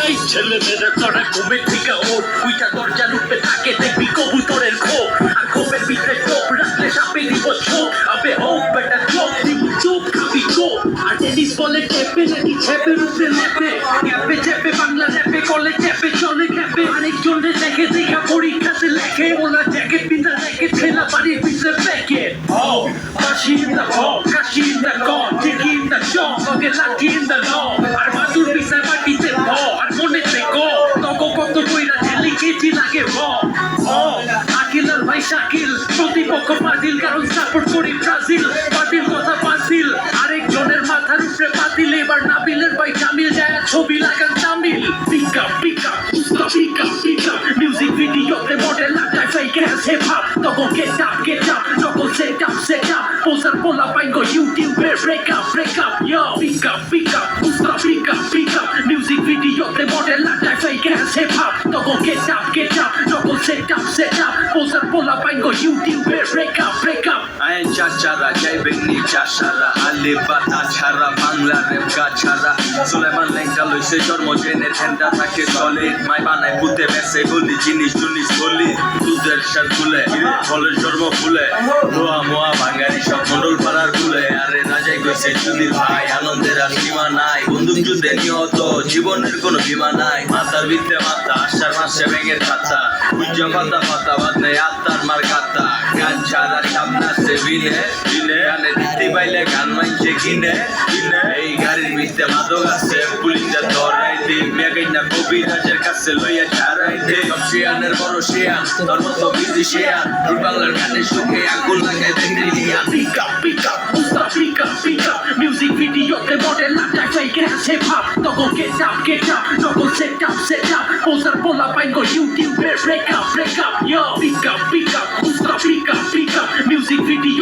এই ছেলে মেয়েরা তোরা ঘুমে থেকে ওর উইটা দরজা লুটে থাকে দেখবি কবুতরের খোপ আর খোপের ভিতরে টোপ রাখলে সাপে দিব ছোপ আবে হোক বেটা চোপ দিব চোপ খাবি চোপ আর টেনিস বলে টেপে নাকি ছেপের উপরে লেপে ক্যাপে চেপে বাংলা র্যাপে কলে চেপে চলে ক্যাপে আরেকজনের দেখে দেখা পরীক্ষাতে লেখে ওলা জ্যাকেট পিন্ধা দেখে ছেলা বাড়ির পিছনে প্যাকেট ও বাসি ইন দ্য হক কাশি ইন দ্য গন টিকি ইন দ্য জং লগে লাঠি ইন দ্য ল আর বাদুর পিছনে মাটিতে ভ আর মনে থেকে তক কত কইরা ঠেলি কেজি লাগে ভ ও আকিল আর ভাই শাকিল প্রতিপক্ষ বাতিল কারণ সাপোর্ট করি ব্রাজিল বাতিল কথা বাতিল আরেকজনের মাথার উপরে বাতিল এবার নাবিলের ভাই জামিল যায় ছবি লাগান তামিল পিকা পিকা উস্তা পিকা পিকা মিউজিক ভিডিওতে মডেল লাগায় ফেক অ্যাস হিপ হপ তখন গেট আপ তখন সেট আপ পোসার পোলা পাইঙ্গো ইউটিউবে ব্রেক আপ ইয়ো পিকা পিকা উস্তা পিকা পিকা মিউজিক ভিডিওতে মডেল লাগায় ফেক অ্যাস হিপ হপ তখন গেট আপ তখন সেট আপ পোসার পোলা পাইঙ্গো ইউটিউবে ব্রেক আপ আইন চাচারা যাইবেন নি চাষারা আলে বাতা ছাড়া বাংলা রেপ গা ছাড়া সুলেমান লেঙ্কা লইছে জন্ম জেনে ঠেন্ডা থাকে চলে মাই বানায় পুঁতে বেসে গলি জিনিস বলি দুধের সার তুলে ফলের জন্ম ফুলে ধোয়া মোয়া ভাঙ্গারি সব মন্ডল পাড়ার ফুলে আরে রাজাই গেছে চুদির ভাই আনন্দের আর সীমা নাই বন্দুক যুদ্ধে নিহত জীবনের কোনো বীমা নাই মাথার ভিতরে মাথা আষাঢ় মাসে ব্যাঙের খাতা উজ্জা পাতা বাদ নেই আত্মার মার কাতা গান ছাড়া সামনে আসে বিনে গানে দিতে পাইলে গান মাইছে কিনে এই গাড়ির ভিতরে মাদক আছে পুলিশরা ধরাইতে মেগাইনা কবিরাজের কাছে লইয়া ছাড়াইতে সব শিয়ানের বড় শিয়ান তোর মতো বিজি শিয়ান তোর বাংলার গানের সুখে আগুন লাগাই দেখতে লিয়ান পিকা পিকা উস্তা পিকা পিকা মিউজিক ভিডিওতে মডেল লাগায় ফেক অ্যাস হিপ হপ তখন গেট আপ তখন সেট আপ পোসার পোলা পাইঙ্গো ইউটিউবে ব্রেক আপ ইয়ো পিকা পিকা উস্তা পিকা পিকা মিউজিক ভিডিও